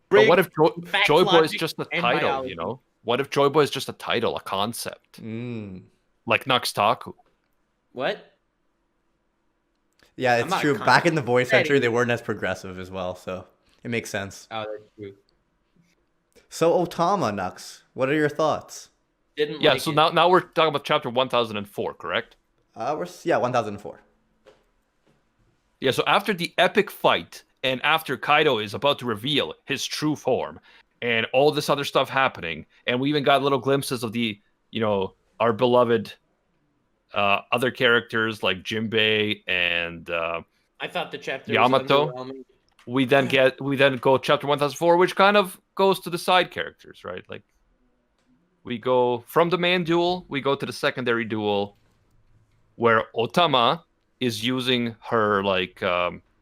but what if Facts, Joy Boy is logic, just a and title? biology. You know, what if Joy Boy is just a title, a concept, like Nuxtaku? What? Yeah, I'm it's not true. Back in the voice concentrating. century, they weren't as progressive as well, so it makes sense. Oh, that's true. So Otama, Nux, what are your thoughts? Didn't Yeah, like so it. now we're talking about chapter 1004, correct? Yeah, 1004. Yeah, so after the epic fight and after Kaido is about to reveal his true form and all this other stuff happening, and we even got little glimpses of our beloved other characters like Jinbei and I thought the chapter Yamato. was underwhelming. We then go chapter 1004, which kind of goes to the side characters, right? Like we go from the main duel, we go to the secondary duel where Otama is using her like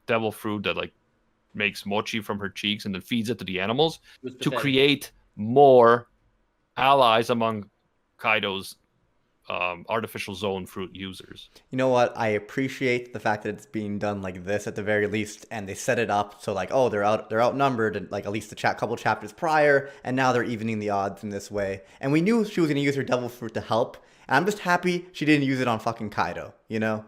devil fruit that like makes mochi from her cheeks and then feeds it to the animals It was to pathetic. create more allies among Kaido's artificial zone fruit users. You know what? I appreciate the fact that it's being done like this at the very least, and they set it up so like, oh, they're outnumbered, and like at least couple chapters prior, and now they're evening the odds in this way. And we knew she was gonna use her devil fruit to help, and I'm just happy she didn't use it on fucking Kaido. You know?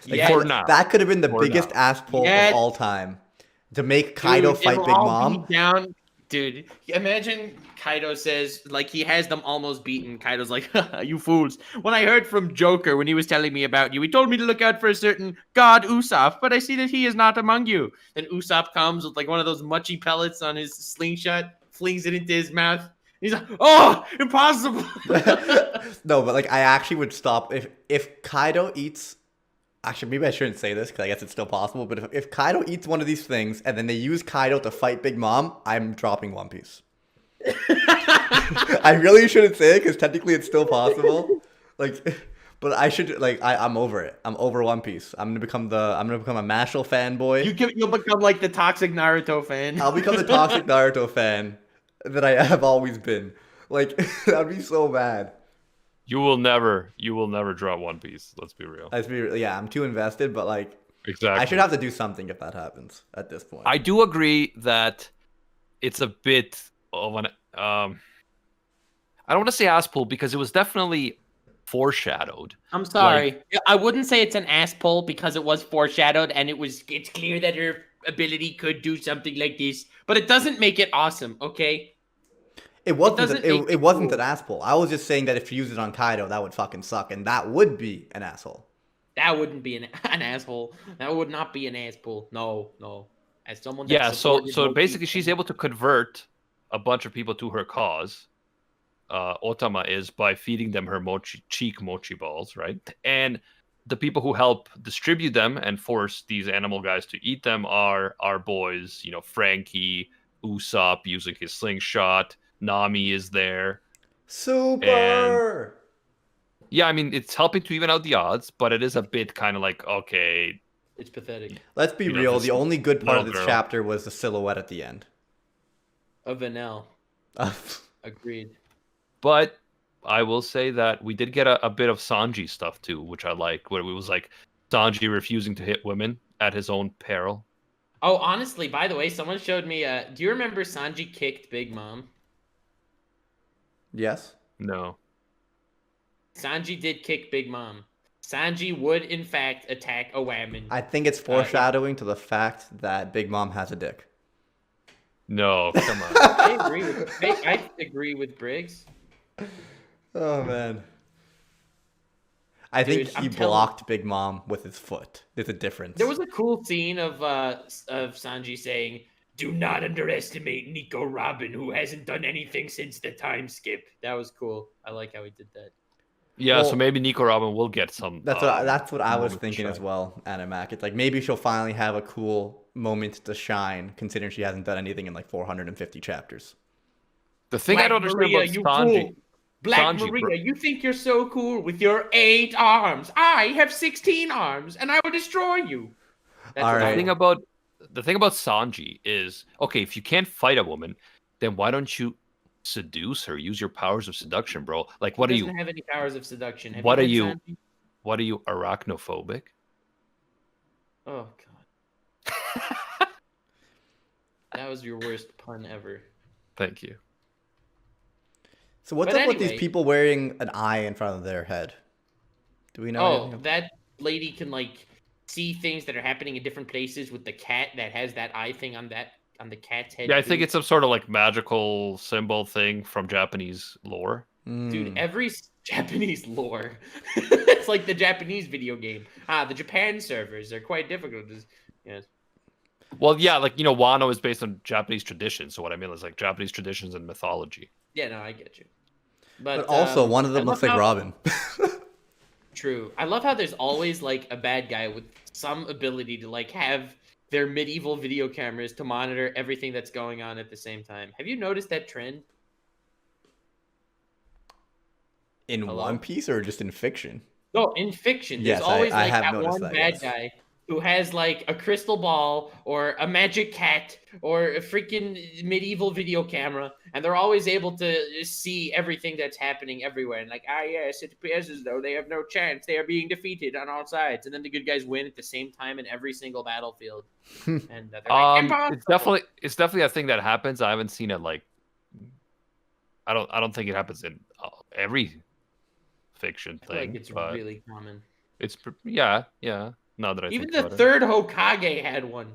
Like, Yeah, For now. that could have been the For biggest now. ass pull Yeah. of all time, to make Kaido Dude, fight it'll Big all Mom. be down. Dude, imagine Kaido says, like, he has them almost beaten. Kaido's like, you fools. When I heard from Joker when he was telling me about you, he told me to look out for a certain god Usopp, but I see that he is not among you. Then Usopp comes with, like, one of those munchy pellets on his slingshot, flings it into his mouth. He's like, oh, impossible. No, but like I actually would stop if Kaido eats. Actually, maybe I shouldn't say this because I guess it's still possible. But if Kaido eats one of these things and then they use Kaido to fight Big Mom, I'm dropping One Piece. I really shouldn't say it because technically it's still possible. Like, but I should like I'm over it. I'm over One Piece. I'm gonna become a Mashal fanboy. You'll become like the toxic Naruto fan. I'll become the toxic Naruto fan that I have always been. Like that'd be so bad. You will never drop One Piece. Let's be real. Yeah, I'm too invested, but like Exactly. I should have to do something if that happens at this point. I do agree that it's a bit of an I don't want to say ass pull because it was definitely foreshadowed. I'm sorry. I wouldn't say it's an ass pull because it was foreshadowed and it's clear that her ability could do something like this, but it doesn't make it awesome, okay? It wasn't. doesn't It, make it wasn't cool. an asshole. I was just saying that if you use it on Kaido, that would fucking suck, and that would be an asshole. That wouldn't be an asshole. That would not be an ass pull. No. As someone that Yeah, so supported basically Loki- she's able to convert a bunch of people to her cause. Otama is by feeding them her cheek mochi balls, right? And the people who help distribute them and force these animal guys to eat them are our boys, Frankie, Usopp using his slingshot, Nami is there. Super. Yeah, I mean, it's helping to even out the odds, but it is a bit kind of like, okay. It's pathetic. Let's be You know, real. this The only good part of little this girl. chapter was the silhouette at the end. A Vanel. Agreed. But I will say that we did get a bit of Sanji stuff too, which I like, where it was like Sanji refusing to hit women at his own peril. Oh, honestly, by the way, someone showed me. Do you remember Sanji kicked Big Mom? Yes. No. Sanji did kick Big Mom. Sanji would in fact attack a woman. I think it's foreshadowing to the fact that Big Mom has a dick. No, come on. I agree with Briggs. Oh man. I Dude, think he I'm telling- blocked Big Mom with his foot. There's a difference. There was a cool scene of Sanji saying, "Do not underestimate Nico Robin, who hasn't done anything since the time skip." That was cool. I like how he did that. Yeah, so Well, maybe Nico Robin will get some. That's what I was moment to thinking as shine. well, Animac. It's like maybe she'll finally have a cool moment to shine, considering she hasn't done anything in like 450 chapters. The thing I don't understand Maria, about you Sanji. fool. Black Sanji, Maria, bro. you think you're so cool with your 8 arms. I have 16 arms, and I will destroy you. That's All what I right. The thing about Sanji is, okay, if you can't fight a woman, then why don't you seduce her? Use your powers of seduction, bro. Like, what are He you? doesn't have any powers of seduction. Have What you are met you? Sanji? What are you, arachnophobic? Oh god. That was your worst pun ever. Thank you. So what's But up with these anyway- people wearing an eye in front of their head? Do we know? Oh, anything? that lady can like see things that are happening in different places with the cat that has that eye thing on the cat's head. Yeah, I think too. it's some sort of like magical symbol thing from Japanese lore. Dude, Hmm. every Japanese lore. It's like the Japanese video game. The Japan servers are quite difficult. Yes. Well, yeah, like Wano is based on Japanese tradition. So what I mean is like Japanese traditions and mythology. Yeah, no, I get you. But also, one of I them looks love like how- Robin. True. I love how there's always like a bad guy with some ability to like have their medieval video cameras to monitor everything that's going on at the same time. Have you noticed that trend? In Hello? One Piece or just in fiction? No, in fiction, there's Yes, always I like have that noticed one that, bad yes. guy who has like a crystal ball or a magic cat or a freaking medieval video camera, and they're always able to see everything that's happening everywhere. And like, yes, it appears as though they have no chance. They are being defeated on all sides, and then the good guys win at the same time in every single battlefield. And they're like, impossible. It's definitely a thing that happens. I haven't seen it like. I don't think it happens in every fiction I feel thing. like it's but really common. it's yeah. Now that I Even think the about it. third Hokage had one.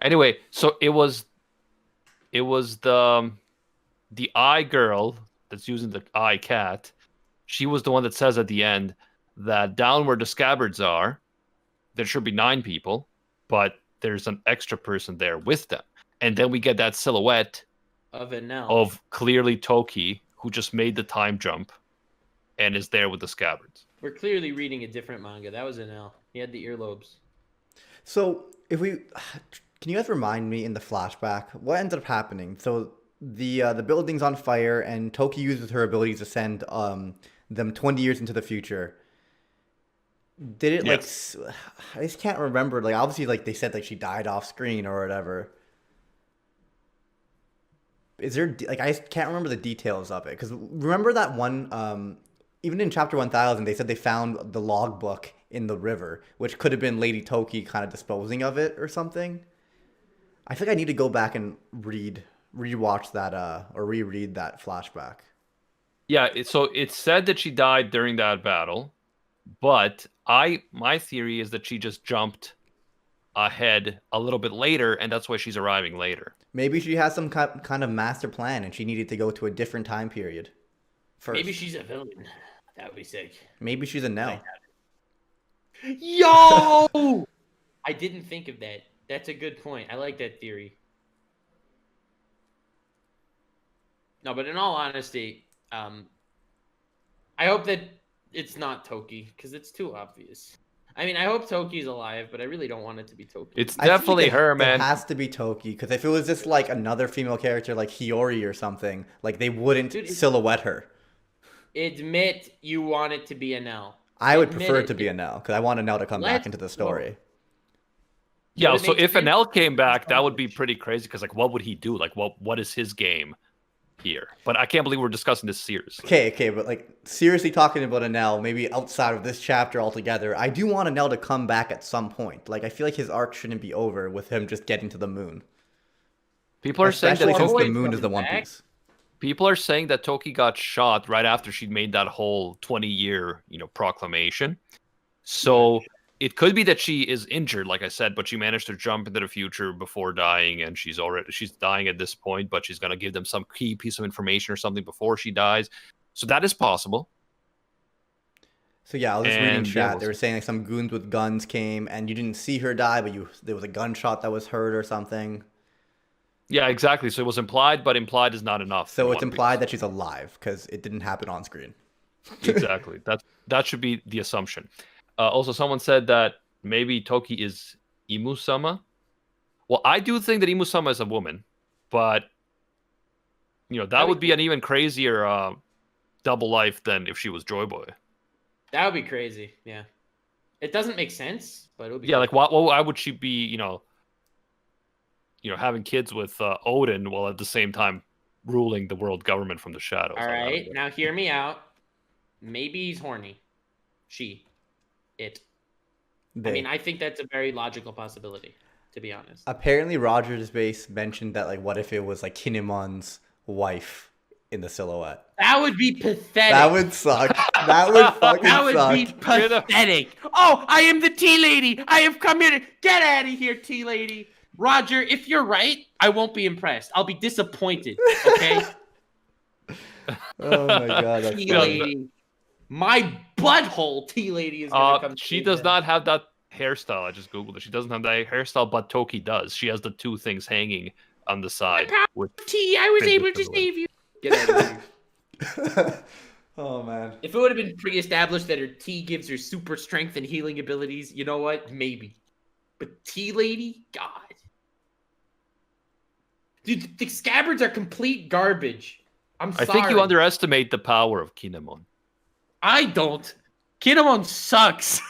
Anyway, so it was the eye girl that's using the eye cat. She was the one that says at the end that down where the scabbards are, there should be 9 people, but there's an extra person there with them. And then we get that silhouette Of it now. of clearly Toki, who just made the time jump and is there with the scabbards. We're clearly reading a different manga. That was an L. He had the earlobes. So can you guys remind me in the flashback what ended up happening? So the building's on fire and Toki uses her abilities to send them 20 years into the future. Did it Yes. like I just can't remember, like obviously like they said like she died off screen or whatever. Is there like I just can't remember the details of it because remember that one even in chapter 1000 they said they found the logbook in the river, which could have been Lady Toki kind of disposing of it or something. I think I need to go back and rewatch that or reread that flashback. Yeah, so it said that she died during that battle, but my theory is that she just jumped ahead a little bit later, and that's why she's arriving later. Maybe she has some kind of master plan and she needed to go to a different time period first. Maybe she's a villain. That would be sick. Maybe she's a Nell. Yo! I didn't think of that. That's a good point. I like that theory. No, but in all honesty, I hope that it's not Toki, because it's too obvious. I mean, I hope Toki's alive, but I really don't want it to be Toki. It's I think definitely her, man. It has to be Toki because if it was just like another female character like Hiyori or something, like they wouldn't Dude, silhouette her. Admit you want it to be a Nell. I would Admit prefer it. it to be a Nell because I want a Nell to come back Let's into the go. story. Yeah, Would it so make if sense? Anel came back, that would be pretty crazy because like what would he do? Like what is his game here? But I can't believe we're discussing this seriously. Okay, but like seriously talking about Anel, maybe outside of this chapter altogether, I do want Anel to come back at some point. Like I feel like his arc shouldn't be over with him just getting to the moon. People are saying Especially that since Toki, the moon is the One back. Piece. people are saying that Toki got shot right after she'd made that whole 20-year, proclamation. So it could be that she is injured, like I said, but she managed to jump into the future before dying, and she's dying at this point, but she's gonna give them some key piece of information or something before she dies. So that is possible. So yeah, I was just reading And chat. They were saying like some goons with guns came and you didn't see her die, but there was a gunshot that was heard or something. yeah, exactly. So it was implied, but implied is not enough. So in it's One implied Piece. that she's alive because it didn't happen on screen. Exactly. That should be the assumption. Also, someone said that maybe Toki is Imu-sama. Well, I do think that Imu-sama is a woman, but that That'd be would be cool. an even crazier double life than if she was Joy Boy. That would be crazy. Yeah. It doesn't make sense, but it would be Yeah, cool. like why would she be, having kids with Odin while at the same time ruling the world government from the shadows? All I don't right. get it. Now hear me out. Maybe he's horny. It. I mean, I think that's a very logical possibility, to be honest. Apparently, Rogers Base mentioned that like, what if it was like Kinemon's wife in the silhouette? That would be pathetic. That would suck. That would fucking That would suck. be pathetic. Oh, I am the tea lady. I have come here to get out of here, tea lady. Roger, if you're right, I won't be impressed. I'll be disappointed. Okay, Oh my god, that's tea funny. lady. My butthole, tea lady, is gonna come. She save does them. not have that hairstyle. I just googled it. She doesn't have that hairstyle, but Toki does. She has the two things hanging on the side. With Tea, I was Fingers able to to the save you. Get out of here. Oh man. If it would have been pre-established that her tea gives her super strength and healing abilities, you know what? Maybe. But tea lady, God. Dude, the scabbards are complete garbage. I'm sorry. I think you underestimate the power of Kinemon. I don't. Kinemon sucks.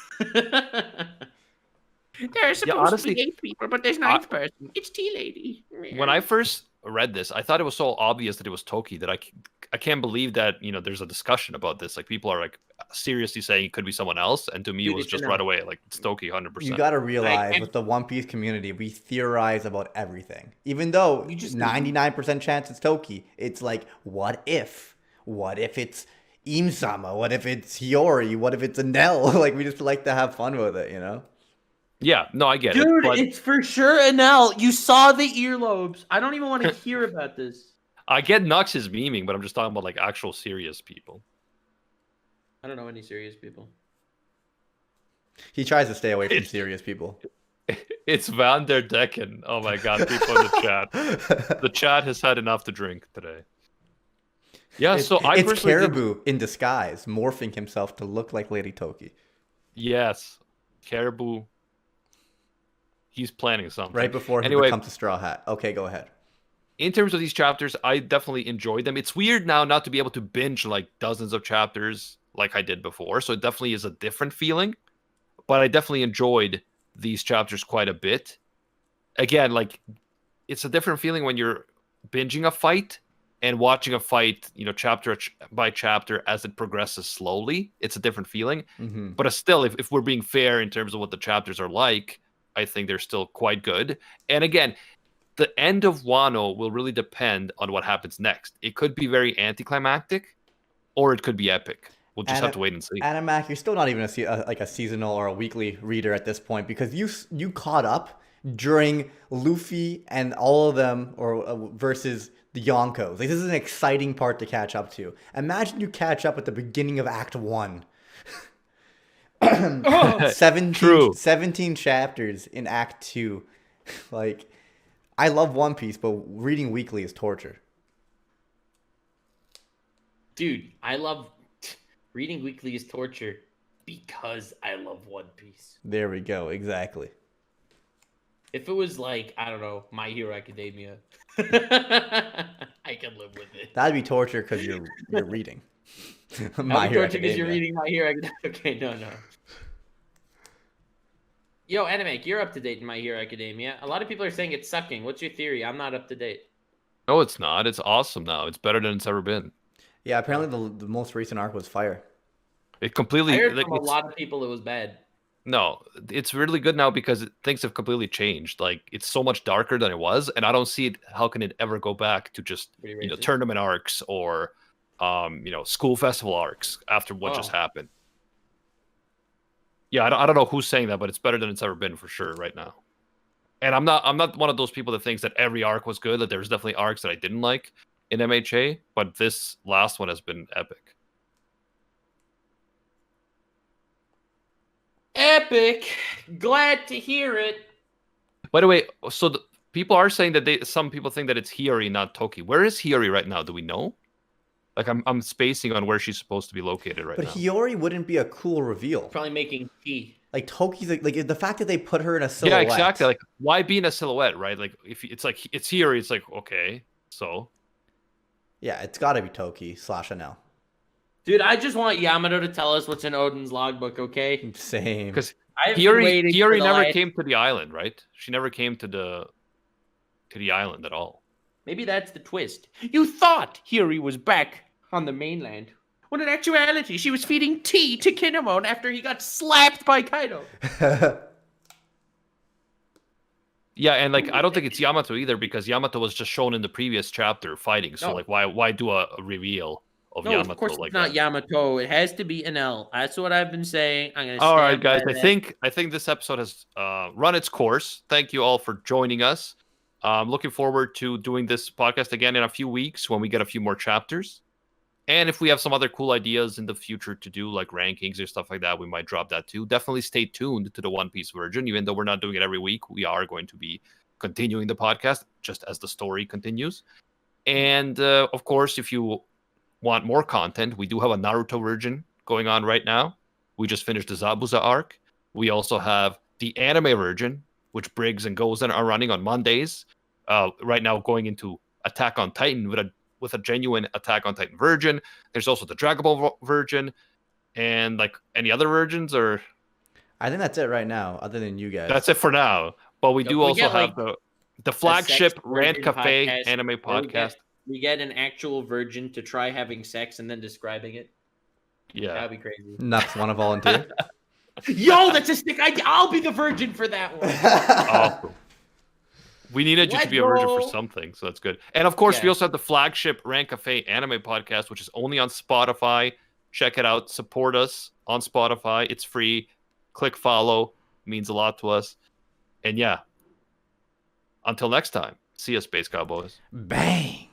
There are supposed honestly, to be 8 people, but there's 9th person. It's tea lady. When I first read this, I thought it was so obvious that it was Toki that I can't believe that there's a discussion about this. Like people are like seriously saying it could be someone else, and to me Dude, it was it's just an right L. away like it's Toki 100%. You gotta realize and- with the One Piece community, we theorize about everything. Even though You just- 99% chance it's Toki, it's like, what if? What if it's Im-sama? What if it's Hiyori? What if it's Anel? Like we just like to have fun with it, you know? Yeah, no, I get Dude, it. But it's for sure an L. You saw the earlobes. I don't even want to hear about this. I get Nux is memeing, but I'm just talking about like actual serious people. I don't know any serious people. He tries to stay away from It's- serious people. It's Van der Decken. Oh my god, people in the chat. The chat has had enough to drink today. Yeah, so I It's personally think- Caribou in disguise, morphing himself to look like Lady Toki. yes, Caribou. He's planning something. Right before he Anyway, becomes a Straw Hat. Okay, go ahead. in terms of these chapters, I definitely enjoyed them. It's weird now not to be able to binge like dozens of chapters like I did before, so it definitely is a different feeling. But I definitely enjoyed these chapters quite a bit. Again, like it's a different feeling when you're binging a fight and watching a fight, chapter by chapter as it progresses slowly. It's a different feeling. Hmm. But still, if we're being fair in terms of what the chapters are like, I think they're still quite good. And again, the end of Wano will really depend on what happens next. It could be very anticlimactic, or it could be epic. We'll just have to wait and see. Animac, you're still not even like a seasonal or a weekly reader at this point because you caught up during Luffy and all of them versus the Yonkos. Like, this is an exciting part to catch up to. Imagine you catch up at the beginning of Act 1. 17, True. 17 chapters in Act 2. Like, I love One Piece, but reading weekly is torture. Dude, I love reading weekly is torture because I love One Piece. There we go. Exactly. If it was like, I don't know, My Hero Academia, I can live with it. That'd be torture because you're reading. My Hero torture because you're Academia. reading My Hero Academia. Okay, no. Yo, Animake, you're up to date in My Hero Academia. A lot of people are saying it's sucking. What's your theory? I'm not up to date. No, it's not. It's awesome now. It's better than it's ever been. Yeah, apparently the most recent arc was Fire. It completely. I heard like, from a it's- lot of people it was bad. No, it's really good now because things have completely changed. Like it's so much darker than it was, and I don't see it. How can it ever go back to just Pretty racist. tournament arcs or school festival arcs after what just Oh. happened? Yeah, I don't know who's saying that, but it's better than it's ever been for sure right now. And I'm not one of those people that thinks that every arc was good. That there's definitely arcs that I didn't like in MHA, but this last one has been epic. Epic. Glad to hear it. By the way, so people are saying that some people think that it's Hiyori, not Toki. Where is Hiyori right now? Do we know? Like I'm spacing on where she's supposed to be located right But now. Hiyori wouldn't be a cool reveal. Probably making tea. Like Toki's like the fact that they put her in a Yeah, silhouette. exactly. Like why be in a silhouette, right? Like if it's like it's Hiyori, it's like okay, so Yeah, it's got to be Toki / Anel. Dude, I just want Yamato to tell us what's in Odin's logbook, okay? Same. because I've been Hiyori waiting for Hiyori the never last- came to the island, right? She never came to the island at all. Maybe that's the twist. You thought Hiyori was back on the mainland, when in actuality she was feeding tea to Kinemon after he got slapped by Kaido. Yeah, and like I don't think it's Yamato either because Yamato was just shown in the previous chapter fighting. So No. like why do a reveal of No, Yamato of course like it's not that? Yamato. It has to be an L. That's what I've been saying. I'm gonna. All right, stand guys. by I that. think this episode has run its course. Thank you all for joining us. Looking forward to doing this podcast again in a few weeks when we get a few more chapters. And if we have some other cool ideas in the future to do, like rankings or stuff like that, we might drop that too. Definitely stay tuned to the One Piece version. Even though we're not doing it every week, we are going to be continuing the podcast just as the story continues. And of course, if you want more content, we do have a Naruto version going on right now. We just finished the Zabuza arc. We also have the anime version, which Briggs and Gozen are running on Mondays. Right now, going into Attack on Titan with a genuine Attack on Titan version. There's also the Dragon Ball version, and like any other versions, or I think that's it right now, other than you guys. that's it for now. But we Yep, do we also get, have like, the flagship sex Rant version Cafe podcast, anime where podcast. We get an actual virgin to try having sex and then describing it. Yeah. That'd be crazy. Nuts want to volunteer? Yo, that's a sick idea. I'll be the virgin for that one. Awesome. We needed you to Let's be a virgin for go. something, so that's good. And of course, we Yeah. also have the flagship Rant Cafe anime podcast, which is only on Spotify. Check it out. Support us on Spotify. It's free. Click follow. Means a lot to us. And yeah, until next time, see you, Space Cowboys. Bang!